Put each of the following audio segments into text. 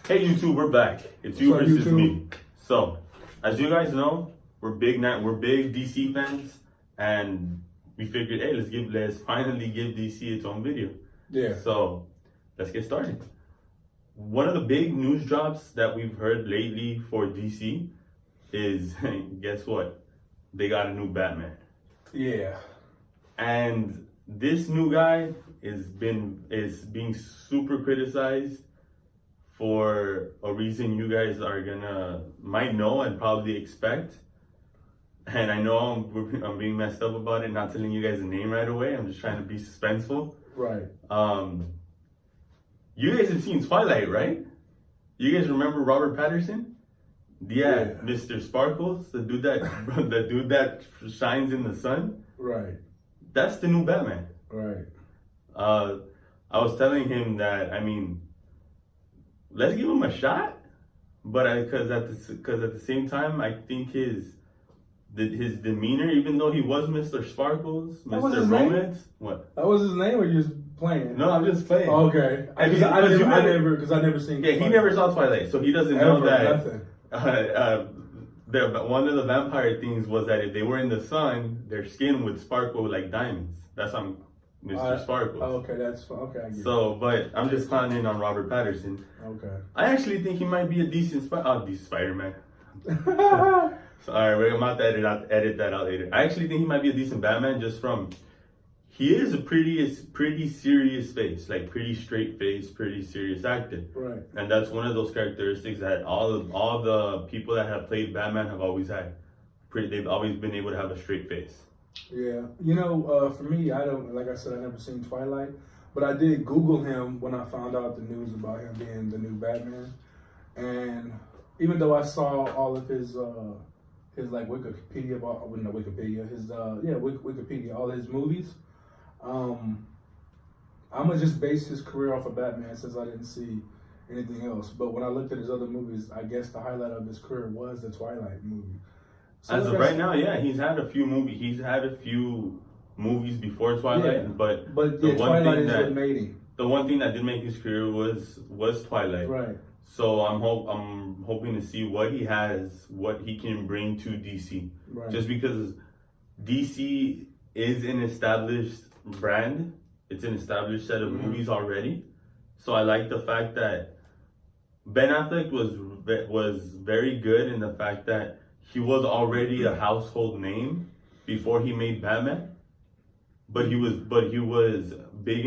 Hey YouTube, we're back. It's you versus me. So, as you guys know, we're big DC fans, and we figured, hey, let's finally give DC its own video. Yeah. So, let's get started. One of the big news drops that we've heard lately for DC is, guess what? They got a new Batman. Yeah. And this new guy is being super criticized for a reason you guys might know and probably expect. And I know I'm being messed up about it, not telling you guys the name right away. I'm just trying to be suspenseful. Right. You guys have seen Twilight, right? You guys remember Robert Pattinson? Yeah, Mr. Sparkles, the dude that shines in the sun. Right. That's the new Batman. Right. I was telling him that, let's give him a shot, but because at the same time, I think his demeanor, even though he was Mr. Sparkles, Mr. Romance, what? That was his name, or you just playing? No, I'm just playing. Oh, okay. I never seen. Yeah, he never saw Twilight, so he doesn't know that. Nothing. One of the vampire things was that if they were in the sun, their skin would sparkle like diamonds. That's on Mr. Sparkles. Okay, that's fine. Okay, I get So, but I'm just clowning on Robert Pattinson. Okay. I actually think he might be a decent Spider-Man. Sorry, we're about to edit that out later. I actually think he might be a decent Batman just from, he is a pretty serious face, like pretty straight face, pretty serious actor. Right. And that's one of those characteristics that all the people that have played Batman have always had. They've always been able to have a straight face. Yeah. For me, like I said, I never seen Twilight, but I did Google him when I found out the news about him being the new Batman. And even though I saw all of his like Wikipedia, Wikipedia, all his movies, I'm gonna just base his career off of Batman since I didn't see anything else. But when I looked at his other movies, I guess the highlight of his career was the Twilight movie. So as of right now, yeah, he's had a few movies. He's had a few movies before Twilight, but Twilight is what made him. The one thing that did make his career was Twilight. Right. So I'm hoping to see what he has, what he can bring to DC. Right. Just because DC is an established brand, it's an established set of movies already. So I like the fact that Ben Affleck was very good in the fact that he was already a household name before he made Batman. But he was big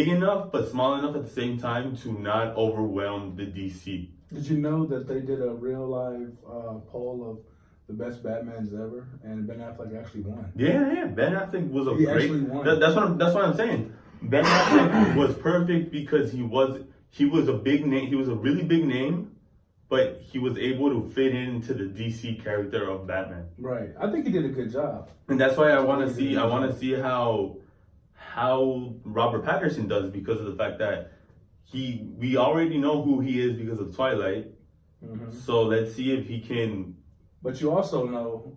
enough but small enough at the same time to not overwhelm the DC. Did you know that they did a real live poll of the best Batmans ever, and Ben Affleck actually won? Yeah. Ben Affleck was actually won. That's what I'm saying. Ben Affleck was perfect because he was a big name. He was a really big name, but he was able to fit into the DC character of Batman. Right. I think he did a good job. And that's why I want to see how Robert Pattinson does, because of the fact that we already know who he is because of Twilight. Mm-hmm. So let's see if he can. But you also know,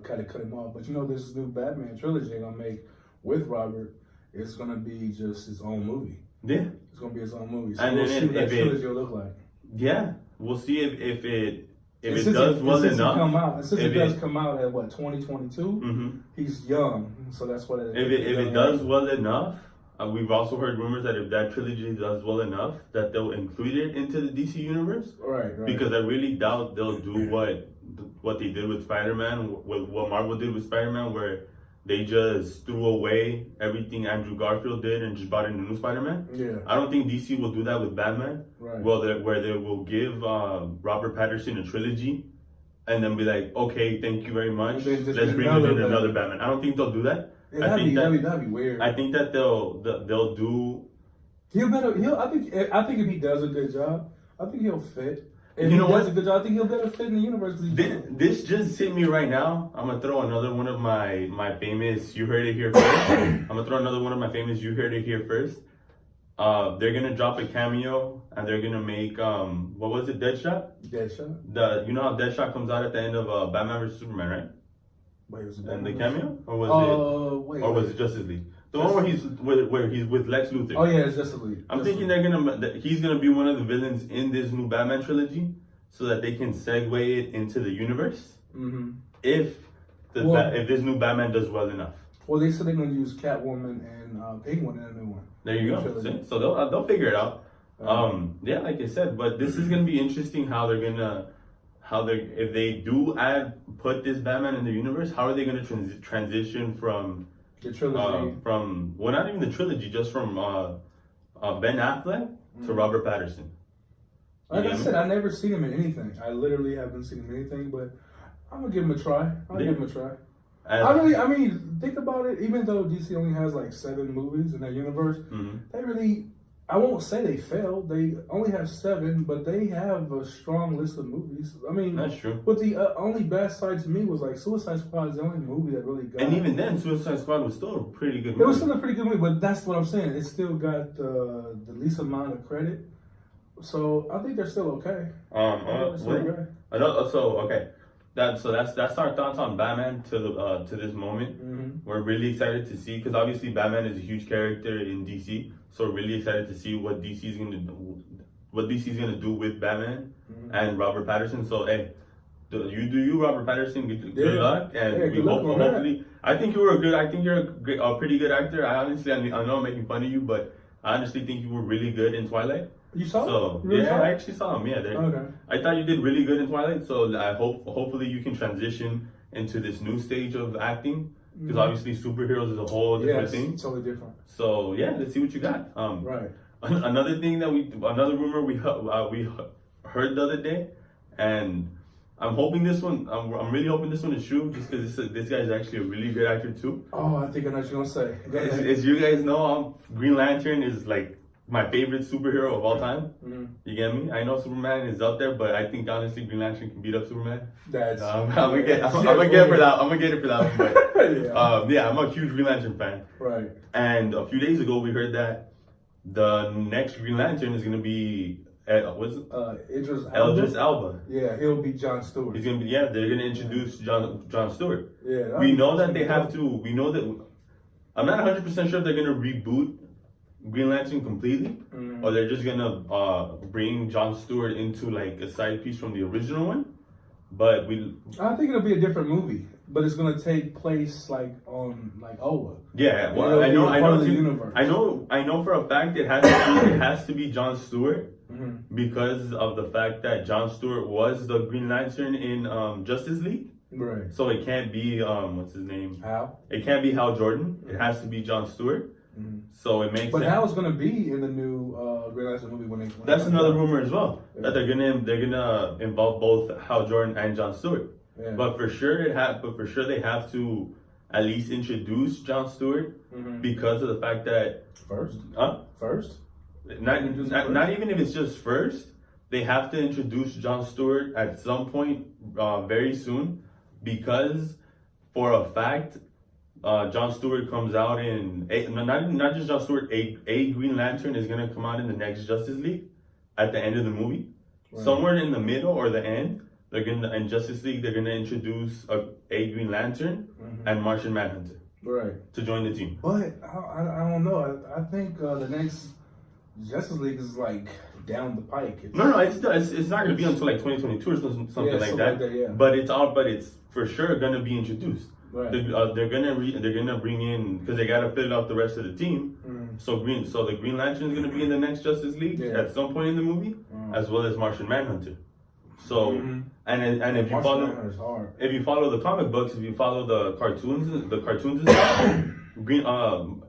kind of cut him off, but you know this new Batman trilogy they're gonna make with Robert is gonna be just his own movie. Yeah. It's gonna be his own movie. So and we'll then see what that trilogy will look like. Yeah. We'll see if it does well enough. Since it does come out at 2022, mm-hmm. He's young, so that's what it is. If it does well enough, we've also heard rumors that if that trilogy does well enough, that they'll include it into the DC universe. Right. Because I really doubt they'll do what they did with Spider-Man, what Marvel did with Spider-Man, where they just threw away everything Andrew Garfield did and just brought in a new Spider-Man. Yeah. I don't think DC will do that with Batman. Right. Where they will give Robert Pattinson a trilogy and then be like, okay, thank you very much. Let's bring in another Batman. I don't think they'll do that. That'd be weird. I think that they'll do. I think if he does a good job, I think he'll fit. If you know he does a good job, I think he'll better fit in the universe. This just hit me right now. I'm gonna throw another one of my famous. You heard it here first. I'm gonna throw another one of my famous. You heard it here first. They're gonna drop a cameo and they're gonna make what was it? Deadshot. Deadshot. You know how Deadshot comes out at the end of Batman vs Superman, right? Wait, was it and the cameo, or was it Justice League? The one where he's with Lex Luthor. Oh yeah, it's Justice League. I'm thinking that he's gonna be one of the villains in this new Batman trilogy, so that they can segue it into the universe. Mm-hmm. If this new Batman does well enough. Well, they said they're gonna use Catwoman and Penguin in a new one. There you go. See? So they'll figure it out. Yeah, like I said, but this is gonna be interesting how if they do put this Batman in the universe, how are they gonna transition from the trilogy well, not even the trilogy, just from Ben Affleck to Robert Pattinson. Like I said, I never seen him in anything. I literally haven't seen him in anything, but I'm gonna give him a try. I mean, think about it. Even though DC only has like 7 movies in that universe, they really, I won't say they failed. They only have 7, but they have a strong list of movies. I mean, that's true. But the only bad side to me was like Suicide Squad is the only movie that really got. And even then, Suicide Squad was still a pretty good movie. It was still a pretty good movie, but that's what I'm saying. It still got the least amount of credit. So I think they're still okay. That's our thoughts on Batman to this moment. Mm-hmm. We're really excited to see, because obviously Batman is a huge character in DC. So we're really excited to see what DC's gonna do with Batman and Robert Pattinson. So hey, do you Robert Pattinson? Good luck, and we hope hopefully. I think you're a pretty good actor. I know I'm making fun of you, but I honestly think you were really good in Twilight. You saw him? So I actually saw him. Yeah, okay. I thought you did really good in Twilight. So I hopefully you can transition into this new stage of acting, because obviously superheroes is a whole different thing. It's totally different. So yeah, let's see what you got. Right. Another rumor we heard the other day, and I'm hoping this one. I'm really hoping this one is true, just because this guy is actually a really good actor too. Oh, I think I know what you're gonna say. As you guys know, Green Lantern is like my favorite superhero of all time. You get me? I know Superman is up there, but I think honestly Green Lantern can beat up Superman. I'm gonna get it for that. I'm gonna get it for that one. But I'm a huge Green Lantern fan. Right. And a few days ago we heard that the next Green Lantern is gonna be Idris Elba. Yeah, he'll be John Stewart. He's gonna be they're gonna introduce John Stewart. Yeah. We know that they have to. We know that. I'm not 100% sure if they're gonna reboot Green Lantern completely, or they're just gonna bring John Stewart into like a side piece from the original one. But I think it'll be a different movie, but it's gonna take place like on like Oa. Yeah, well, I know for a fact it has to be John Stewart, because of the fact that John Stewart was the Green Lantern in Justice League. Right. So it can't be what's his name? Hal. It can't be Hal Jordan. It has to be John Stewart. So it makes sense. But Hal's gonna be in the new Green Lantern movie when that's another rumor as well. That they're gonna involve both Hal Jordan and John Stewart. Yeah. But for sure they have to at least introduce John Stewart, because of the fact that first. Not even if it's just first, they have to introduce John Stewart at some point very soon, because for a fact John Stewart comes out in not just John Stewart, a Green Lantern is gonna come out in the next Justice League at the end of the movie. Right. Somewhere in the middle or the end, in Justice League they're gonna introduce a Green Lantern and Martian Manhunter. Right. To join the team. But I don't know. I think the next Justice League is like down the pike. It's not gonna be until like 2022 or something like that. But it's for sure gonna be introduced. Right. They're gonna bring in, because they gotta fill out the rest of the team. So the Green Lantern is gonna be in the next Justice League at some point in the movie, as well as Martian Manhunter. So and if you follow the comic books, if you follow the cartoons and stuff,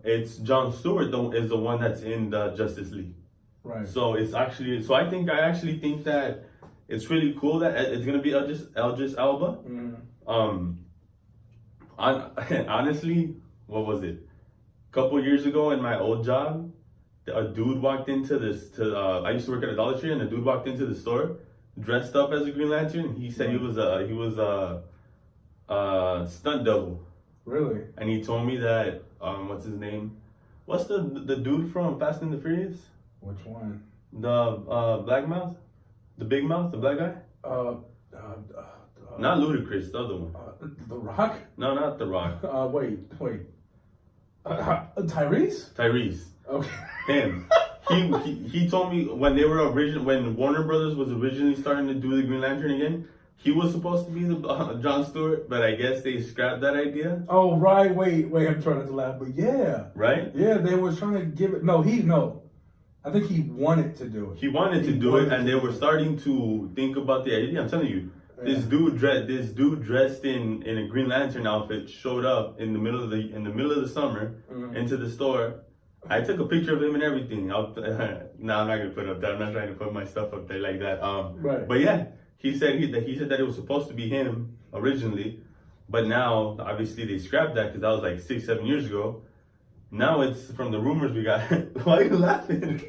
it's John Stewart is the one that's in the Justice League. Right. So I actually think that it's really cool that it's gonna be Idris Elba. Honestly, what was it? A couple years ago in my old job, a dude walked into I used to work at a Dollar Tree, and a dude walked into the store dressed up as a Green Lantern. He said he was a stunt double. Really? And he told me that what's his name? What's the dude from Fast and the Furious? Which one? The black mouth, the big mouth, the black guy. Not Ludacris, the other one. The Rock? No, not The Rock. Wait. Tyrese? Tyrese. Okay. Him. He told me when when Warner Brothers was originally starting to do the Green Lantern again, he was supposed to be the Jon Stewart, but I guess they scrapped that idea. Oh right, wait, I'm trying not to laugh, but yeah. Right? Yeah, they were trying to give it no. I think he wanted to do it. He wanted to do it, and they were starting to think about the idea. I'm telling you, this dude dressed in a Green Lantern outfit showed up in the middle of the summer into the store. I took a picture of him and everything. No, I'm not gonna put it up there. I'm not trying to put my stuff up there like that. Right. But yeah, he said that it was supposed to be him originally, but now obviously they scrapped that because that was like 6-7 years ago. Now it's from the rumors we got. Why are you laughing?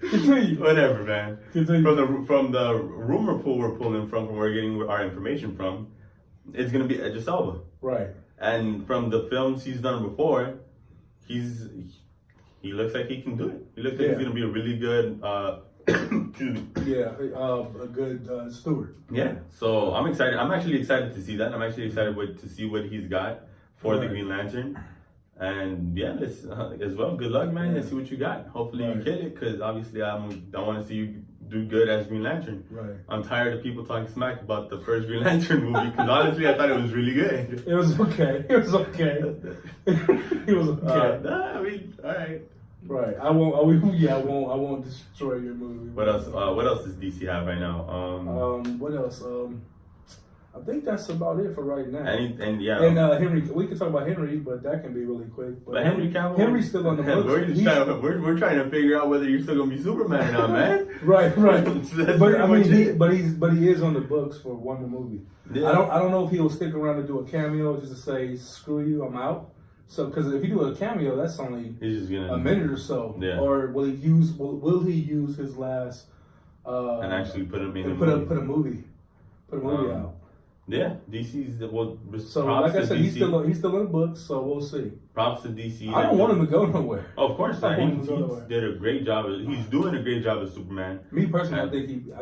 Continue. Whatever, man. Continue. From the rumor pool we're pulling from where we're getting our information from, it's gonna be Idris Elba. Right. And from the films he's done before, he looks like he can do it. He looks like he's gonna be a really good a good steward. Yeah. So I'm excited. I'm actually excited to see that. I'm actually excited to see what he's got for the Green Lantern. And yeah, let's as well. Good luck, man. Let's see what you got. Hopefully you kill it, because obviously I want to see you do good as Green Lantern. Right. I'm tired of people talking smack about the first Green Lantern movie, because honestly I thought it was really good. It was okay. It was okay. It was okay. I mean, all right. Right. I won't destroy your movie. What else? What else does DC have right now? What else? I think that's about it for right now. And Henry, we can talk about Henry, but that can be really quick. But Henry Cavill, Henry's still on the books. We're trying to figure out whether you're still gonna be Superman or not, man. Right. But I mean, he is on the books for one more movie. Yeah. I don't know if he'll stick around to do a cameo just to say screw you, I'm out. So, because if you do a cameo, that's only a minute or so. Yeah. Or will he use his last and actually put him in put a movie out? Yeah, DC's so like I said, he's still in the books, so we'll see. Props to DC. I don't want him to go nowhere. Oh, of course not. He did a great job. He's doing a great job as Superman. Me personally, I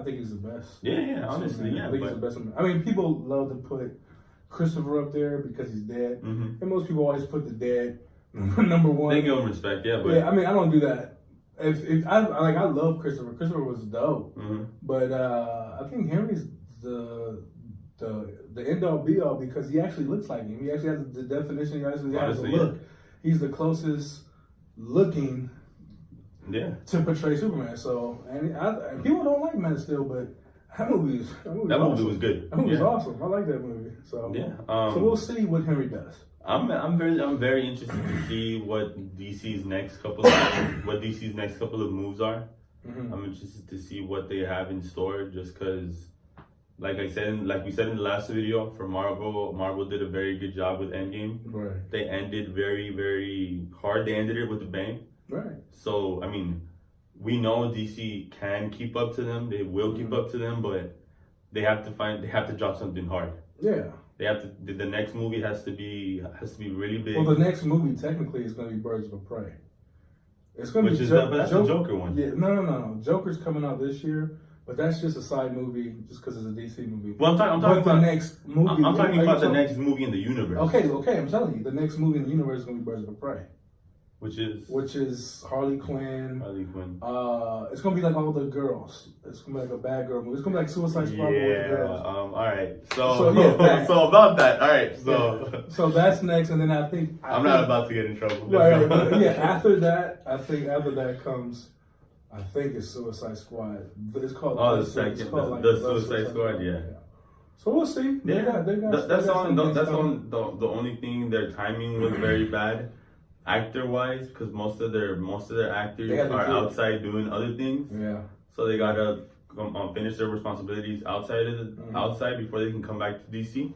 think he's the best. Yeah, honestly, I think he's the best one. I mean, people love to put Christopher up there because he's dead, and most people always put the dead number one. They give him respect, yeah. But I mean, I don't do that. If I love Christopher. Christopher was dope, but I think Henry's the end all be all because he actually looks like him. He actually has the definition. He actually has the look. He's the closest looking to portray Superman. So and people don't like Man of Steel, but that movie was good. That movie was awesome. I like that movie. So so we'll see what Henry does. I'm very interested to see what DC's next couple of moves are. I'm interested to see what they have in store, just because. Like we said in the last video, for Marvel did a very good job with Endgame. Right. They ended very, very hard. They ended it with a bang. Right. So, I mean, we know DC can keep up to them. They will keep up to them, but they have to drop something hard. Yeah. They have to. The next movie has to be really big. Well, the next movie technically is going to be Birds of Prey. It's going to be that's the Joker one. Yeah. No. Joker's coming out this year. But that's just a side movie, just because it's a DC movie. Well, I'm talking about the next movie. I'm talking about the next movie in the universe. Okay. I'm telling you, the next movie in the universe is going to be Birds of Prey, which is Harley Quinn. It's going to be like all the girls. It's going to be like a bad girl movie. It's going to be like Suicide Squad with the girls. All right. So about that. All right. So that's next, and then I think I'm not about to get in trouble. Right. After that comes. I think it's Suicide Squad, but it's called. The Suicide Squad. Yeah. So we'll see. That's the only thing. Their timing was very bad, actor wise, because most of their actors are outside doing other things. Yeah. So they gotta finish their responsibilities outside before they can come back to DC.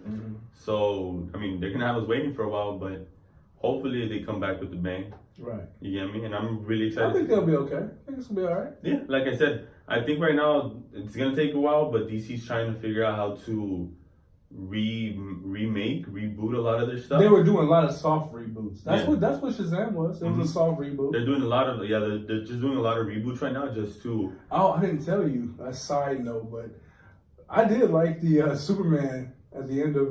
So I mean, they're gonna have us waiting for a while, but hopefully they come back with a bang. Right. You get me? And I'm really excited. I think they'll be okay. I think it's gonna be alright. Yeah, like I said, I think right now it's gonna take a while, but DC's trying to figure out how to reboot a lot of their stuff. They were doing a lot of soft reboots. That's what Shazam was. It was a soft reboot. They're doing a lot of they're just doing a lot of reboots right now, just to. Oh, I didn't tell you a side note, but I did like the Superman at the end of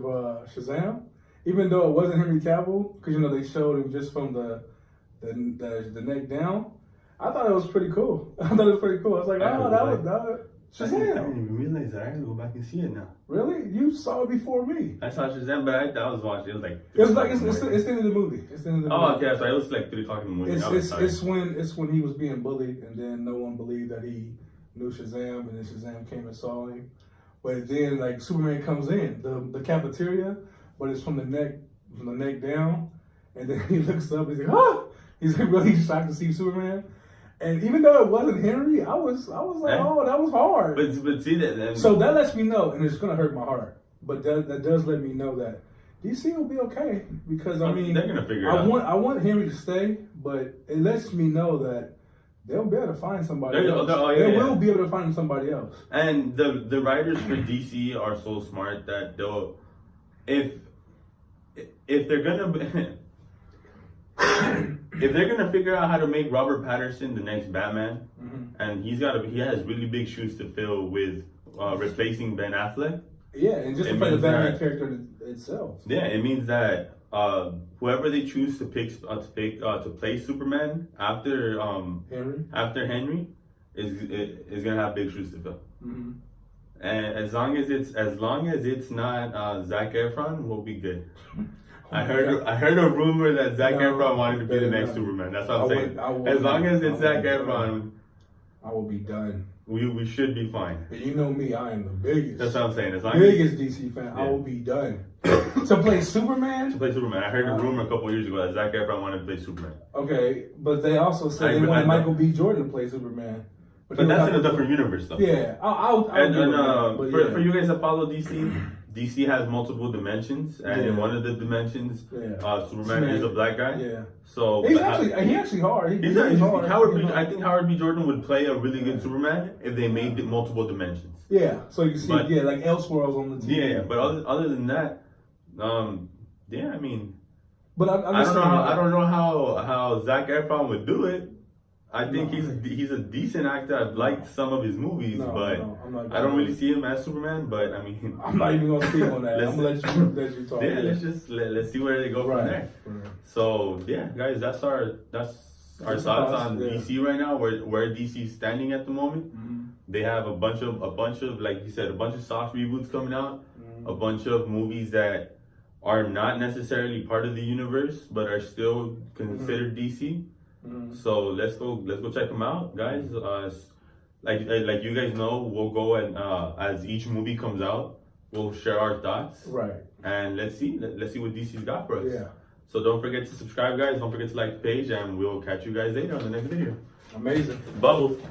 Shazam. even though it wasn't Henry Cavill, because they showed him just from the neck down. I thought it was pretty cool. I thought it was pretty cool. I was like, oh, that was I didn't Shazam. even realize that. I gotta go back and see it now. Really? You saw it before me. I saw Shazam, but I was watching. It was like. It's the end of the movie. It's the end of the movie. Okay, so it was like 3 o'clock in the morning. It's when he was being bullied, and then no one believed that he knew Shazam, and then Shazam came and saw him. But then like Superman comes in the cafeteria, but it's from the neck down, and then he looks up. He's like, ah! He's like really shocked to see Superman. And even though it wasn't Henry, I was like, oh, that was hard. But see that. So that lets me know, and it's gonna hurt my heart, but that does let me know that DC will be okay, because I mean they're gonna figure it out. I want Henry to stay, but it lets me know that they'll be able to find somebody else. They will be able to find somebody else. And the writers for DC are so smart that they'll, if they're gonna if they're gonna figure out how to make Robert Pattinson the next Batman, and he has really big shoes to fill with replacing Ben Affleck. Yeah, and just to play the Batman character itself. Yeah, it means that whoever they choose to play Superman after Henry is gonna have big shoes to fill. Mm-hmm. And as long as it's not Zac Efron, we'll be good. I heard a rumor that Zac Efron wanted to be the next Superman. That's what I'm saying. As long as it's Zac Efron, I will be done. We should be fine. And you know me, I am the biggest. That's what I'm saying. As long biggest DC fan. Yeah. I will be done. To play Superman? To play Superman. I heard a rumor a couple years ago that Zac Efron wanted to play Superman. Okay, but they also said they wanted Michael B. Jordan to play Superman. But that's in a different universe, though. Yeah, for you guys that follow DC has multiple dimensions, and in one of the dimensions, Superman is a black guy. Yeah. So he's actually hard. He's hard. I think Howard B. Jordan would play a really good Superman if they made it multiple dimensions. Yeah. So you see, like Elseworlds on the TV. Yeah. But other than that, I mean, but I don't know how Zac Efron would do it. I think he's a decent actor. I've liked some of his movies, but I don't really see him as Superman. But I mean, I'm not even gonna speak on that. I'm gonna let you talk. Yeah, let's see where they go from there. Right. So yeah, guys, that's our thoughts on DC right now. Where DC's standing at the moment. Mm-hmm. They have a bunch of like you said, a bunch of soft reboots coming out, a bunch of movies that are not necessarily part of the universe but are still considered DC. So let's go check them out, guys. Like you guys know, we'll go and as each movie comes out, we'll share our thoughts. Right. And let's see what DC's got for us. Yeah. So don't forget to subscribe, guys. Don't forget to like the page, and we'll catch you guys later on the next video. Amazing. Bubbles.